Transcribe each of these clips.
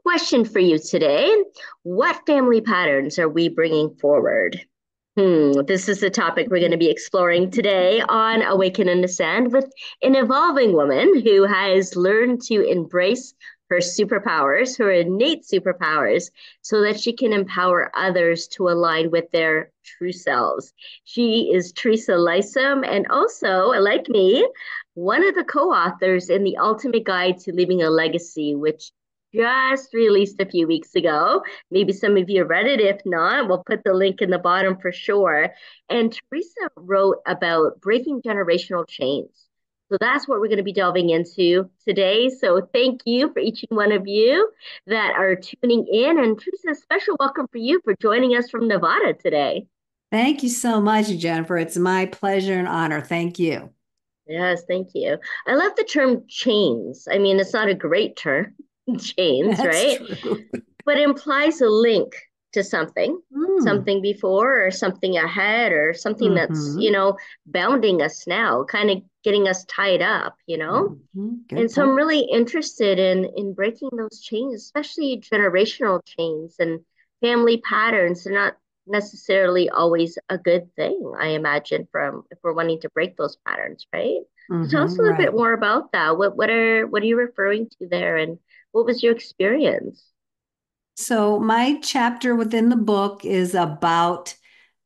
question for you today. What family patterns are we bringing forward? This is the topic we're going to be exploring today on Awaken and Ascend with an evolving woman who has learned to embrace her superpowers, her innate superpowers, so that she can empower others to align with their true selves. She is Teresa Lisum, and also, like me, one of the co-authors in The Ultimate Guide to Leaving a Legacy, which just released a few weeks ago. Maybe some of you have read it. If not, we'll put the link in the bottom for sure. And Teresa wrote about breaking generational chains. So that's what we're going to be delving into today. So thank you for each and one of you that are tuning in. And Teresa, a special welcome for you for joining us from Nevada today. Thank you so much, Jennifer. It's my pleasure and honor. Thank you. Yes, thank you. I love the term chains. I mean, it's not a great term, chains, That's right? true. But implies a link to something, Mm. something before or something ahead or something that's, Hmm. bounding us now, kind of getting us tied up. And Good so I'm point. really interested in breaking those chains, especially generational chains and family patterns. They're not necessarily always a good thing, I imagine, from if we're wanting to break those patterns, right? So tell us a little bit Right. more about that. What are you referring to there and what was your experience? So, my chapter within the book is about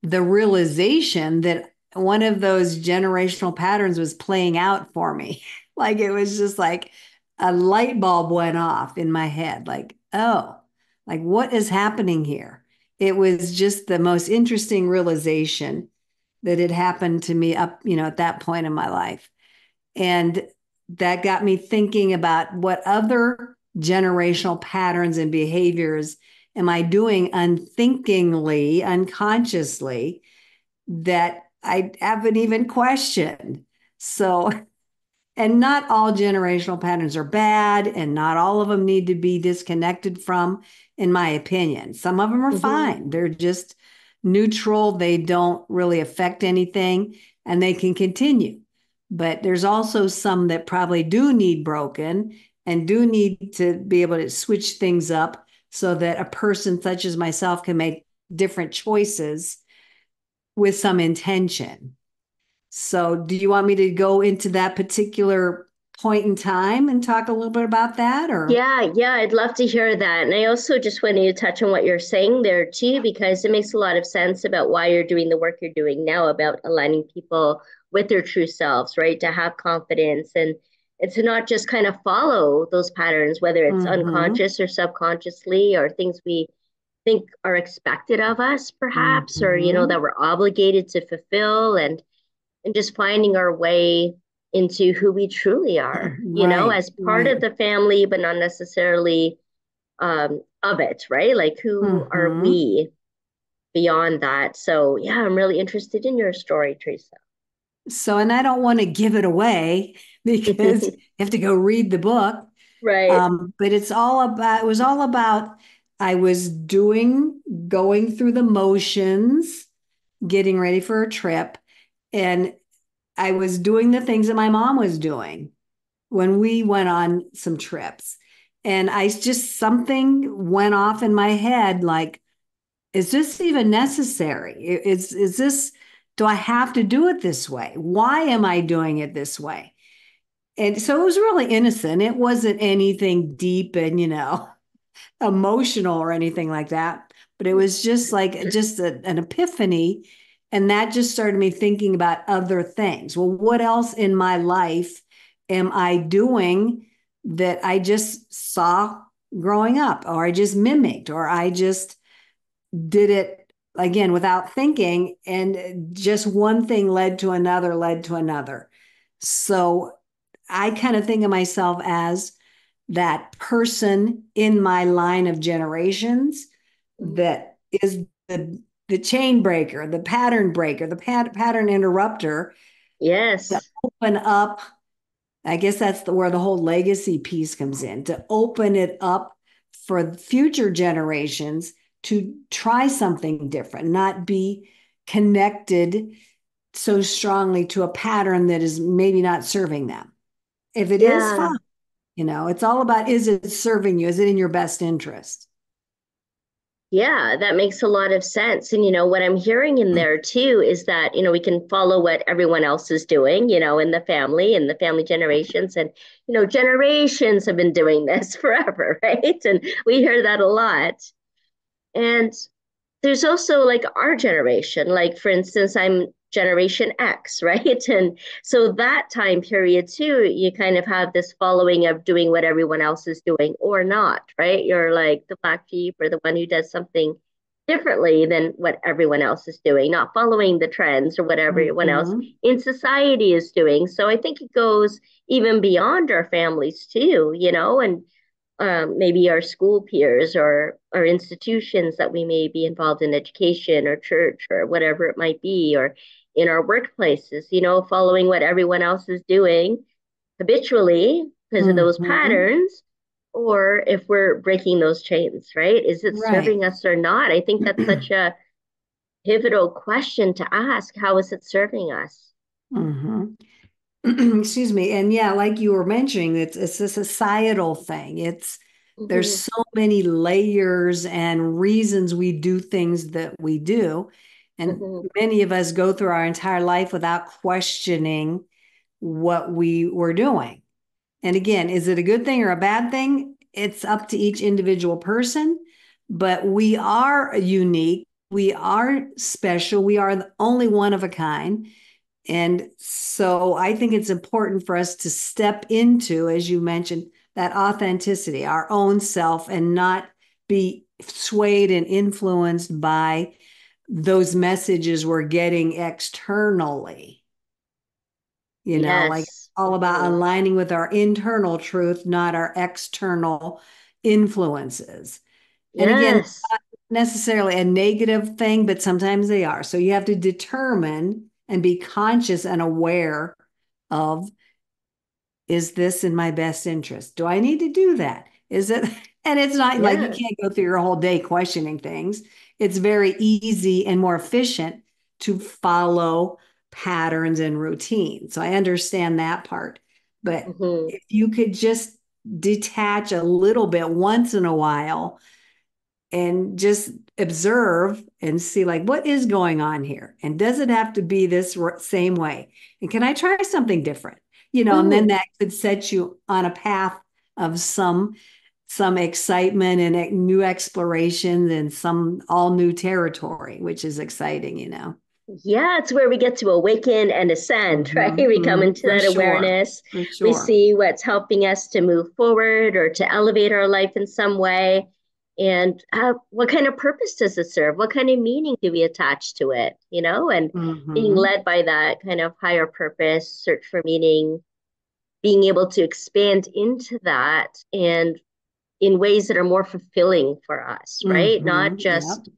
the realization that one of those generational patterns was playing out for me. Like it was just like a light bulb went off in my head. Like, oh, like what is happening here? It was just the most interesting realization that had happened to me up, at that point in my life. And that got me thinking about what other generational patterns and behaviors am I doing unthinkingly, unconsciously that I haven't even questioned. So, and not all generational patterns are bad, and not all of them need to be disconnected from, in my opinion. Some of them are Hmm. fine. They're just neutral, they don't really affect anything, and they can continue. But there's also some that probably do need broken and do need to be able to switch things up so that a person such as myself can make different choices with some intention. So, do you want me to go into that particular point in time and talk a little bit about that or? Yeah, I'd love to hear that. And I also just wanted to touch on what you're saying there too, because it makes a lot of sense about why you're doing the work you're doing now about aligning people with their true selves, right? To have confidence and to not just kind of follow those patterns, whether it's Mm-hmm. unconscious or subconsciously or things we think are expected of us, perhaps, or Mm-hmm. that we're obligated to fulfill and just finding our way into who we truly are, Right, as part of right. the family, but not necessarily of it, right? Like, who are Mm-hmm. we beyond that? So, yeah, I'm really interested in your story, Teresa. So, and I don't want to give it away because you have to go read the book. Right. But it was all about, I was going through the motions, getting ready for a trip, and I was doing the things that my mom was doing when we went on some trips. And I just, something went off in my head like, is this even necessary? Is this, do I have to do it this way? Why am I doing it this way? And so it was really innocent. It wasn't anything deep and, emotional or anything like that. But it was just like an epiphany. And that just started me thinking about other things. Well, what else in my life am I doing that I just saw growing up, or I just mimicked, or I just did it again without thinking? And just one thing led to another, led to another. So I kind of think of myself as that person in my line of generations that is the chain breaker, the pattern breaker, the pattern interrupter to Yes. open up. I guess that's where the whole legacy piece comes in, to open it up for future generations to try something different, not be connected so strongly to a pattern that is maybe not serving them. If it is, Yeah. fine. It's all about, is it serving you? Is it in your best interest? Yeah, that makes a lot of sense. And what I'm hearing in there too is that, we can follow what everyone else is doing, in the family generations. And, generations have been doing this forever, right? And we hear that a lot. And there's also like our generation, like for instance, I'm generation X, right? And so that time period too, you kind of have this following of doing what everyone else is doing or not, right? You're like the black sheep or the one who does something differently than what everyone else is doing, not following the trends or what everyone else Mhm. in society is doing. So I think it goes even beyond our families too, and maybe our school peers or our institutions that we may be involved in education or church or whatever it might be, or in our workplaces, following what everyone else is doing habitually because of those Mhm. patterns, or if we're breaking those chains, right? Is it Right. serving us or not? I think that's such a pivotal question to ask. How is it serving us? Mhm. Excuse me. And yeah, like you were mentioning, it's a societal thing. There's Mm-hmm, so many layers and reasons we do things that we do. And mm-hmm, many of us go through our entire life without questioning what we were doing. And again, is it a good thing or a bad thing? It's up to each individual person, but we are unique. We are special. We are the only one of a kind. And so I think it's important for us to step into, as you mentioned, that authenticity, our own self, and not be swayed and influenced by those messages we're getting externally. Like yes. it's all about Mm-hmm. aligning with our internal truth, not our external influences. And again, Yes. not necessarily a negative thing, but sometimes they are. So you have to determine and be conscious and aware of, is this in my best interest? Do I need to do that? Is it? And it's not like you Yeah. can't go through your whole day questioning things. It's very easy and more efficient to follow patterns and routines. So I understand that part. But Mm-hmm. if you could just detach a little bit once in a while and just observe and see like what is going on here, and does it have to be this same way, and can I try something different, and then Mm-hmm. that could set you on a path of some excitement and new explorations and some all new territory, which is exciting. Yeah, it's where we get to awaken and ascend, right? We come into For that sure, awareness. for We sure. see what's helping us to move forward or to elevate our life in some way. And what kind of purpose does it serve? What kind of meaning do we attach to it? And being Hmm. led by that kind of higher purpose, search for meaning, being able to expand into that and in ways that are more fulfilling for us, right? Not Yep. just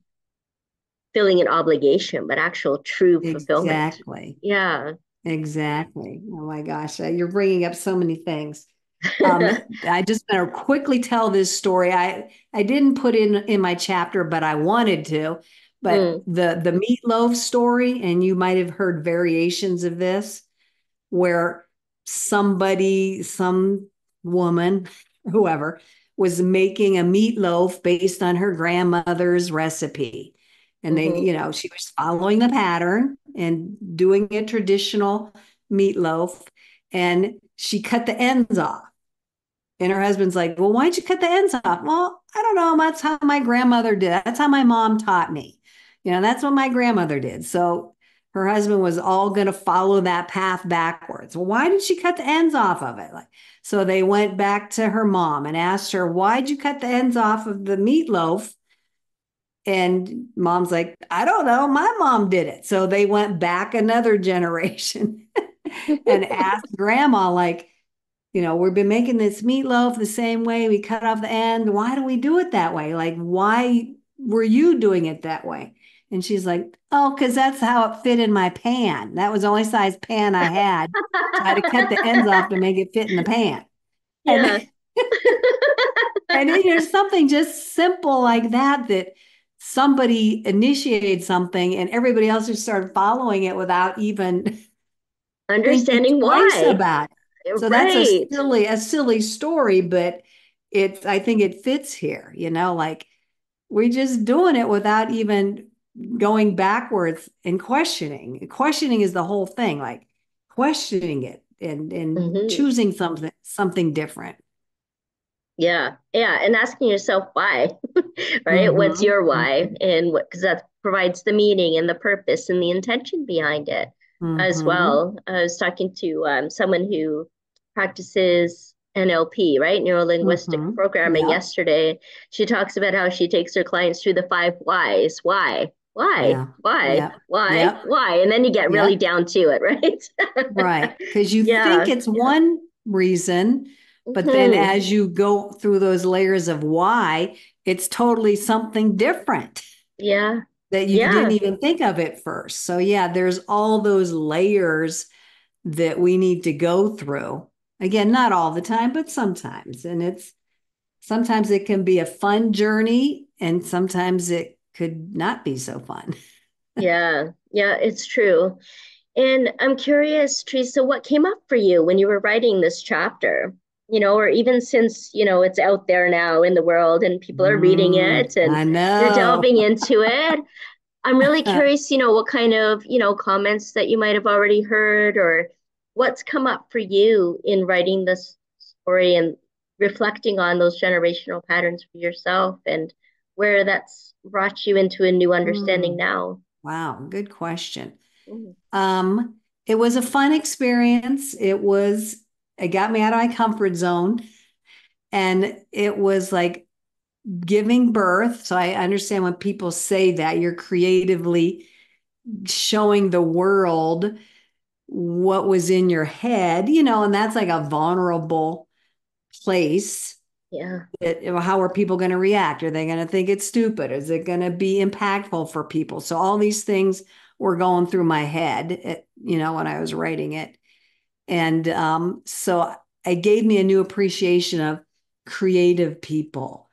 filling an obligation, but actual true fulfillment. Exactly. Yeah. Exactly. Oh my gosh, you're bringing up so many things. I just want to quickly tell this story. I didn't put in my chapter, but I wanted to. But Mm, the meatloaf story, and you might have heard variations of this, where some woman, whoever, was making a meatloaf based on her grandmother's recipe. And hmm she was following the pattern and doing a traditional meatloaf. And she cut the ends off. And her husband's like, well, why'd you cut the ends off? Well, I don't know. That's how my grandmother did. That's how my mom taught me. That's what my grandmother did. So her husband was all going to follow that path backwards. Well, why did she cut the ends off of it? So they went back to her mom and asked her, why'd you cut the ends off of the meatloaf? And mom's like, I don't know. My mom did it. So they went back another generation and asked grandma, like, we've been making this meatloaf the same way. We cut off the end. Why do we do it that way? Like, why were you doing it that way? And she's like, oh, because that's how it fit in my pan. That was the only size pan I had. So I had to cut the ends off to make it fit in the pan. And Yeah. and there's something just simple like that somebody initiated something and everybody else just started following it without even thinking Understanding twice why. about it. So that's Right. a silly story, but I think it fits here, like we're just doing it without even going backwards and questioning. Questioning is the whole thing, like questioning it and Hmm. choosing something different. Yeah. Yeah. And asking yourself why, right? What's Mm-hmm. your why? Mm-hmm. And what, because that provides the meaning and the purpose and the intention behind it as Mm-hmm. well. I was talking to someone who practices NLP, right? Neuro linguistic Mm-hmm. programming Yep. yesterday. She talks about how she takes her clients through the five whys. Why? Yeah. Why? Yep. Why? Yep. Why? And then you get really Yep. down to it, right? Right. Because you think Yeah. it's one reason, but then Hmm. as you go through those layers of why, it's totally something different Yeah. that you didn't Yeah. even think of at first. So, yeah, there's all those layers that we need to go through. Again, not all the time, but sometimes. And sometimes it can be a fun journey, and sometimes it could not be so fun. Yeah. Yeah, it's true. And I'm curious, Teresa, what came up for you when you were writing this chapter? Or even since, it's out there now in the world and people are reading it and I you're know. delving into it. I'm really curious, what kind of, comments that you might have already heard or what's come up for you in writing this story and reflecting on those generational patterns for yourself and where that's brought you into a new understanding Hmm. now. Wow, good question. Mm. Um, it was a fun experience. It got me out of my comfort zone, and it was like giving birth. So I understand when people say that you're creatively showing the world what was in your head, and that's like a vulnerable place. Yeah. How are people going to react? Are they going to think it's stupid? Is it going to be impactful for people? So all these things were going through my head, when I was writing it. And so it gave me a new appreciation of creative people,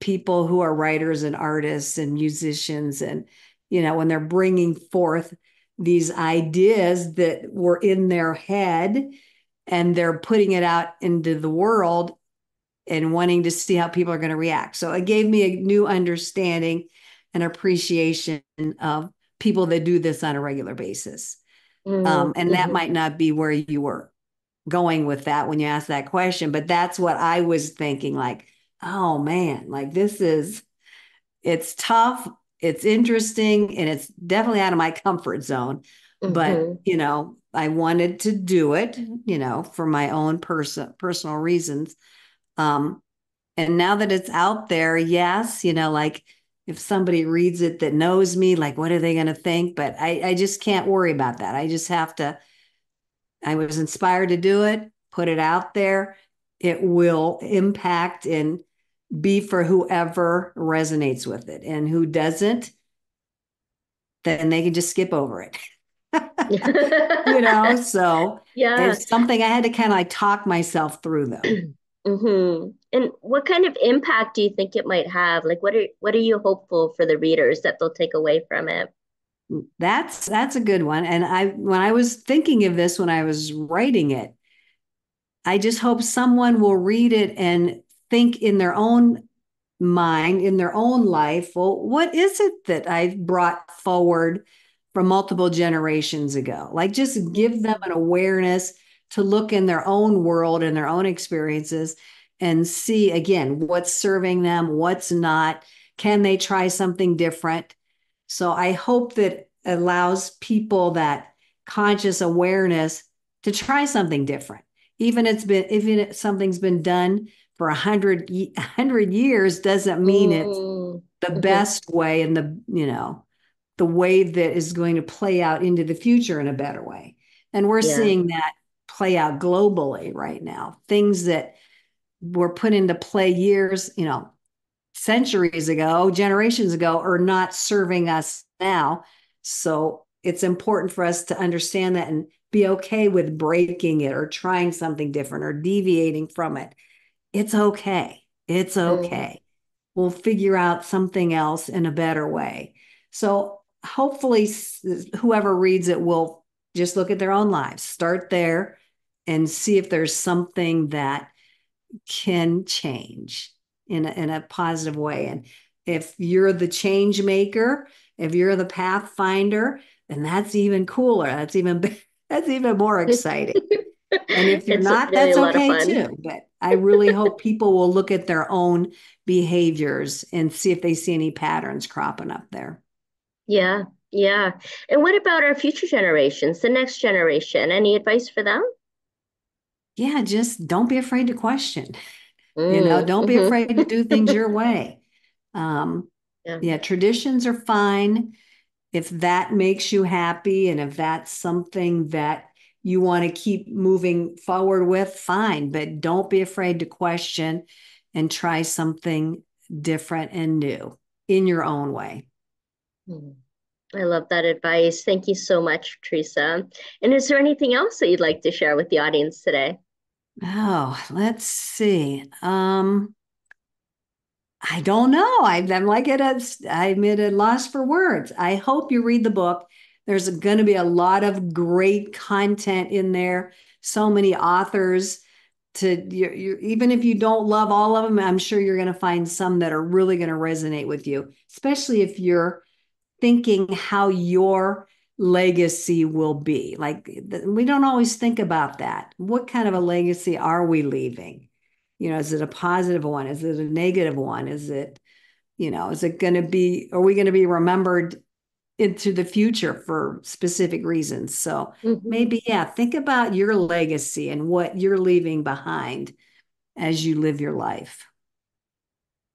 people who are writers and artists and musicians. And, when they're bringing forth these ideas that were in their head and they're putting it out into the world and wanting to see how people are going to react. So it gave me a new understanding and appreciation of people that do this on a regular basis. And that Mm-hmm. might not be where you were going with that when you asked that question, but that's what I was thinking like, oh man, like it's tough, it's interesting, and it's definitely out of my comfort zone. But, Mm-hmm. I wanted to do it, for my own personal reasons. Um, and now that it's out there, yes, like if somebody reads it that knows me, like what are they going to think? But I just can't worry about that. I just have to, I was inspired to do it, put it out there. It will impact and be for whoever resonates with it. And who doesn't, then they can just skip over it. So Yeah. it's something I had to kind of like talk myself through though. Mm-hmm. And what kind of impact do you think it might have? Like, what are you hopeful for the readers that they'll take away from it? That's a good one. And when I was thinking of this when I was writing it, I just hope someone will read it and think in their own mind, in their own life, well, what is it that I brought forward from multiple generations ago? Like just give them Mm-hmm. an awareness to look in their own world and their own experiences and see again what's serving them, what's not. Can they try something different? So I hope that allows people that conscious awareness to try something different. Even if something's been done for 100 years doesn't mean it's the Mm-hmm. best way and the way that is going to play out into the future in a better way. And we're Yeah. seeing that play out globally right now. Things that were put into play years, centuries ago, generations ago, are not serving us now. So it's important for us to understand that and be okay with breaking it or trying something different or deviating from it. It's okay. It's Mm. okay. We'll figure out something else in a better way. So hopefully, whoever reads it will just look at their own lives, start there, and see if there's something that can change in a positive way. And if you're the change maker, if you're the pathfinder, then that's even cooler. That's even more exciting. And if you're It's not, really that's a lot of okay fun. too. But I really hope people will look at their own behaviors and see if they see any patterns cropping up there. Yeah, yeah. And what about our future generations, the next generation? Any advice for them? Yeah, just don't be afraid to question. Mm, Don't be hmm. afraid to do things your way. Um, Yeah. yeah, traditions are fine if that makes you happy and if that's something that you want to keep moving forward with, fine. But don't be afraid to question and try something different and new in your own way. Mm. I love that advice. Thank you so much, Teresa. And is there anything else that you'd like to share with the audience today? Oh, let's see. I don't know. I'm like I'm at a loss for words. I hope you read the book. There's going to be a lot of great content in there. So many authors even if you don't love all of them, I'm sure you're going to find some that are really going to resonate with you, especially if you're thinking how your legacy will be. Like we don't always think about that. What kind of a legacy are we leaving? Is it a positive one? Is it a negative one? Is it going to be, are we going to be remembered into the future for specific reasons? So Hmm. maybe, yeah, think about your legacy and what you're leaving behind as you live your life.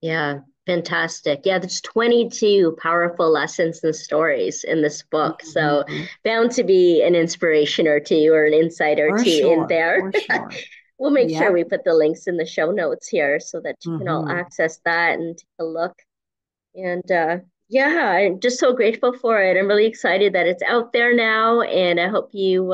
Yeah, fantastic. Yeah, there's 22 powerful lessons and stories in this book. So Mhm. bound to be an inspiration or two or an insight or For two in sure, there. for sure. We'll make sure Yep. we put the links in the show notes here so that you can all Hmm. access that and take a look. And yeah, I'm just so grateful for it. I'm really excited that it's out there now, and I hope you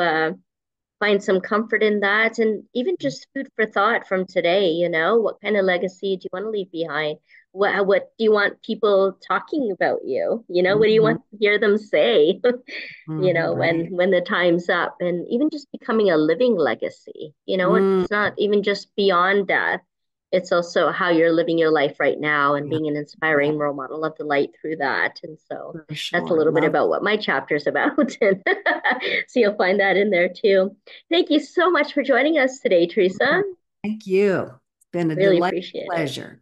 find some comfort in that and even just food for thought from today. What kind of legacy do you want to leave behind? What do you want people talking about you? What do you Hmm. want to hear them say? Hmm. Right. When the time's up, and even just becoming a living legacy. Mm, It's not even just beyond death. It's also how you're living your life right now and yeah, being an yeah, inspiring role model of the light through that. And so for that's a sure. little bit Love. about what my chapter's about. And so you'll find that in there too. Thank you so much for joining us today, Teresa. Thank you. It's been a Really delightful appreciate it. pleasure.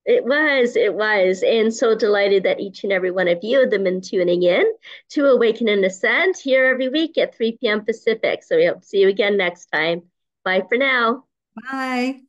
It was. And so delighted that each and every one of you have been tuning in to Awaken and Ascend here every week at 3 p.m. Pacific. So we hope to see you again next time. Bye for now. Bye.